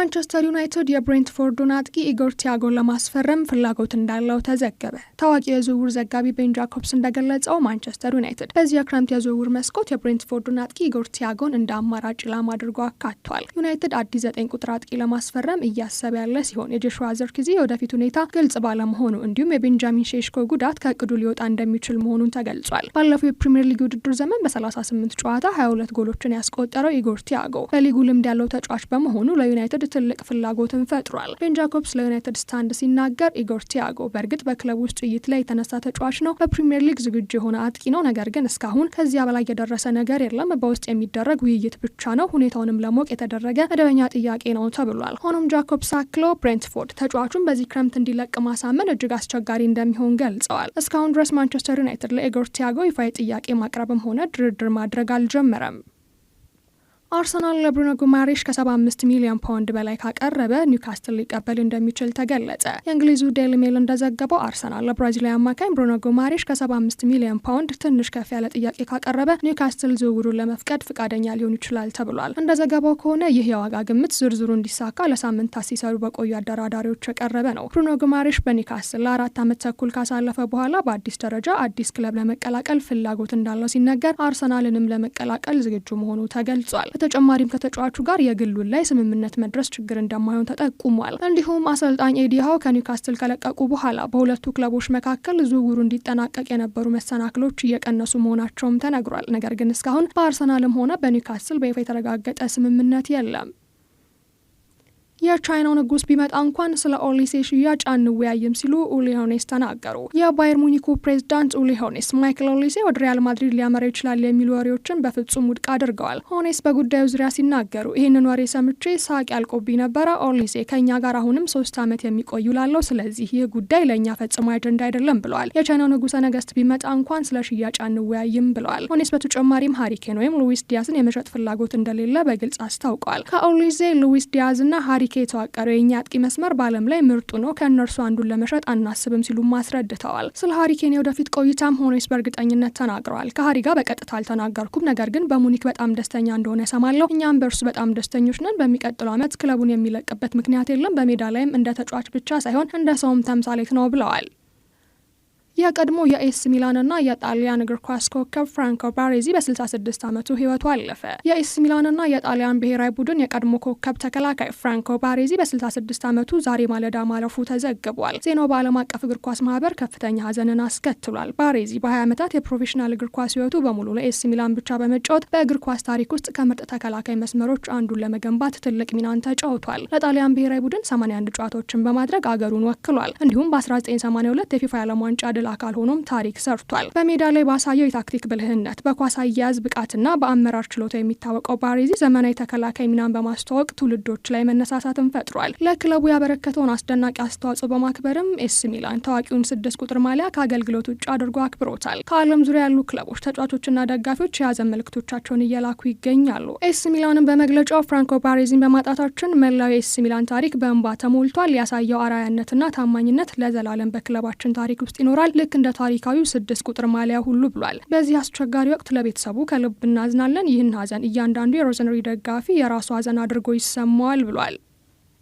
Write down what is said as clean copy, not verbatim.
ማንቸስተር ዩናይትድ የብሬንትፎርዱን አጥቂ ኢጎር ቲያጎን ለማስፈረም ፍላጎት እንዳለው ተዘገበ። ታዋቂ የዝውውር ዘጋቢ ቤን ጃኮብስ እንደገለጸው ማንቸስተር ዩናይትድ በዚህ የክረምት የዝውውር መስኮት የብሬንትፎርዱን አጥቂ ኢጎር ቲያጎን እንደ አማራጭ ኢላማ አድርጎ አካቷል። ዩናይትድ አዲስ 9 ቁጥር አጥቂ ለማስፈረም እያሰበ ያለ ሲሆን የጆሹዋ ዘርክዚ የወደፊት ሁኔታ ግልጽ ባለመሆኑ እንዲሁም የቤንጃሚን ሼሽኮ ጉዳት ከእቅዱ ሊወጣ እንደሚችል መሆኑን ተገልጿል። ባለፈው የፕሪሚየር ሊግ ውድድር ዘመን በ38 ጨዋታ 22 ጎሎችን ያስቆጠረው ኢጎር ቲያጎ በሊጉ ልምድ ያለው ተጫዋች በመሆኑ ለዩናይትድ ትልቅ ፍላጎትን ፈጥሯል። ቤን ጃኮብስ ለዩናይትድ ስታንድ ሲናገር ኢጎር ቲያጎ በእርግጥ በክለብ ውስጥ ውይይት ላይ የተነሳ ተጫዋች ነው፣ በፕሪሚየር ሊግ ዝግጁ የሆነ አጥቂ ነው፣ ነገር ግን እስካሁን ከዚያ በላይ የደረሰ ነገር የለም፣ በውስጥ የሚደረግ ውይይት ብቻ ነው፣ ሁኔታውንም ለማወቅ የተደረገ መደበኛ ጥያቄ ነው ተብሏል። ሆኖም ጃኮብስ አክሎ ብሬንትፎርድ ተጫዋቹን በዚህ ክረምት እንዲለቅ ማሳመን እጅግ አስቸጋሪ እንደሚሆን ገልጸዋል። እስካሁን ድረስ ማንቸስተር ዩናይትድ ለኢጎር ቲያጎ ይፋዊ ጥያቄ ማቅረብም ሆነ ድርድር ማድረግ አልጀመረም። አርሰናል ለብሩኖ ጉማሬሽ ከ75 ሚሊዮን ፓውንድ በላይ ካቀረበ ኒውካስትል ሊቀበል እንደሚችል ተገለጸ። የእንግሊዙ ዴይሊ ሜል እንደዘገበው አርሰናል ለብራዚላዊ አማካኝ ብሩኖ ጉማሬሽ ከ75 ሚሊዮን ፓውንድ ትንሽ ከፍ ያለ ጥያቄ ካቀረበ ኒውካስትል ዝውውሩን ለመፍቀድ ፍቃደኛ ሊሆን ይችላል ተብሏል። እንደ ዘገባው ከሆነ ይህ የዋጋ ግምት ዝርዝሩ እንዲሳካ ለሳምንታት ሲሰሩ በቆዩ አደራዳሪዎች የቀረበ ነው። ብሩኖ ጉማሬሽ በኒውካስትል ለ4 ዓመት ተኩል ካሳለፈ በኋላ በአዲስ ደረጃ አዲስ ክለብ ለመቀላቀል ፍላጎት እንዳለው ሲነገር አርሰናልንም ለመቀላቀል ዝግጁ መሆኑ ተገልጿል። በተጨማሪም ከተጫዋቹ ጋር የግሉን ላይ ስምምነት መድረስ ችግር እንደማይሆን ተጠቁሟል። እንዲሁም አሰልጣኝ ኤዲ ሃው ከኒውካስትል ከለቀቁ በኋላ በሁለቱ ክለቦች መካከል ዝውውሩ እንዲጠናቀቅ የነበሩ መሰናክሎች እየቀነሱ መሆናቸውም ተነግሯል። ነገር ግን እስካሁን በአርሰናልም ሆነ በኒውካስትል በይፋ የተረጋገጠ ስምምነት የለም። የቻይናው ንጉስ ቢመጣ እንኳን ስለ ኦሊሴ ሽያጭ አንወያይም ሲሉ ኡሊ ሆኔስ ተናገሩ። የባየር ሙኒኩ ፕሬዝዳንት ኡሊ ሆኔስ ማይክል ኦሊሴ ወደ ሪያል ማድሪድ ሊያመራ ይችላል የሚሉ ወሬዎችን በፍጹም ውድቅ አድርገዋል። ሆኔስ በጉዳዩ ዙሪያ ሲናገሩ ይህንን ወሬ ሰምቼ ሳቅ ያልቆብኝ ነበረ። ኦሊሴ ከኛ ጋር አሁንም 3 ዓመት የሚቆዩ ላለው፣ ስለዚህ ይህ ጉዳይ ለእኛ ፈጽሞ አጀንዳ አይደለም ብለዋል። የቻይናው ንጉሰ ነገስት ቢመጣ እንኳን ስለ ሽያጭ አንወያይም ብለዋል። ሆኔስ በተጨማሪም ሃሪኬን ወይም ሉዊስ ዲያዝን የመሸጥ ፍላጎት እንደሌለ በግልጽ አስታውቀዋል። ከኦሊሴ ሉዊስ ዲያዝ እና ሃሪኬን የተዋቀረው የኛ አጥቂ መስመር በዓለም ላይ ምርጡ ነው፣ ከእነርሱ አንዱን ለመሸጥ አናስብም ሲሉ አስረድተዋል። ስለ ሃሪኬን የወደፊት ቆይታም ሆኔስ በእርግጠኝነት ተናግረዋል። ከሃሪ ጋር በቀጥታ አልተናገርኩም፣ ነገር ግን በሙኒክ በጣም ደስተኛ እንደሆነ ሰማለሁ። እኛም በእርሱ በጣም ደስተኞች ነን። በሚቀጥለው ዓመት ክለቡን የሚለቅበት ምክንያት የለም። በሜዳ ላይም እንደ ተጫዋች ብቻ ሳይሆን እንደ ሰውም ተምሳሌት ነው ብለዋል። የቀድሞ የኤስ ሚላንና የጣሊያን እግር ኳስ ኮከብ ፍራንኮ ባሬዚ በ66 ዓመቱ ህይወቱ አለፈ። የኤስ ሚላንና የጣሊያን ብሔራዊ ቡድን የቀድሞ ኮከብ ተከላካይ ፍራንኮ ባሬዚ በ66 ዓመቱ ዛሬ ማለዳ ማለፉ ተዘግቧል። ዜናው በዓለም አቀፍ እግር ኳስ ማህበር ከፍተኛ ሀዘንን አስከትሏል። ባሬዚ በ20 ዓመታት የፕሮፌሽናል እግር ኳስ ህይወቱ በሙሉ ለኤስ ሚላን ብቻ በመጫወት በእግር ኳስ ታሪክ ውስጥ ከምርጥ ተከላካይ መስመሮች አንዱን ለመገንባት ትልቅ ሚናን ተጫውቷል። ለጣሊያን ብሔራዊ ቡድን 81 ጨዋታዎችን በማድረግ አገሩን ወክሏል። እንዲሁም በ1982 የፊፋ የዓለም ዋንጫ ድል አካል ሆኖም ታሪክ ሰርቷል። በሜዳ ላይ ባሳየው የታክቲክ ብልህነት፣ በኳስ አያያዝ ብቃትና በአመራር ችሎታ የሚታወቀው ባሬዚ ዘመናዊ ተከላካይ ሚናን በማስተዋወቅ ትውልዶች ላይ መነሳሳትን ፈጥሯል። ለክለቡ ያበረከተውን አስደናቂ አስተዋጽኦ በማክበርም ኤስ ሚላን ታዋቂውን 6 ቁጥር ማሊያ ከአገልግሎት ውጭ አድርጎ አክብሮታል። ከዓለም ዙሪያ ያሉ ክለቦች ተጫዋቾችና ደጋፊዎች የያዘን መልእክቶቻቸውን እየላኩ ይገኛሉ። ኤስ ሚላንን በመግለጫው ፍራንኮ ባሬዚን በማጣታችን መላው የኤስ ሚላን ታሪክ በእንባ ተሞልቷል። ያሳየው አርአያነትና ታማኝነት ለዘላለም በክለባችን ታሪክ ውስጥ ይኖራል፣ ልክ እንደ ታሪካዊው 6 ቁጥር ማሊያ ሁሉ ብሏል። በዚህ አስቸጋሪ ወቅት ለቤተሰቡ ከልብ እናዝናለን። ይህን ሀዘን እያንዳንዱ የሮዘነሪ ደጋፊ የራሱ ሀዘን አድርጎ ይሰማዋል ብሏል።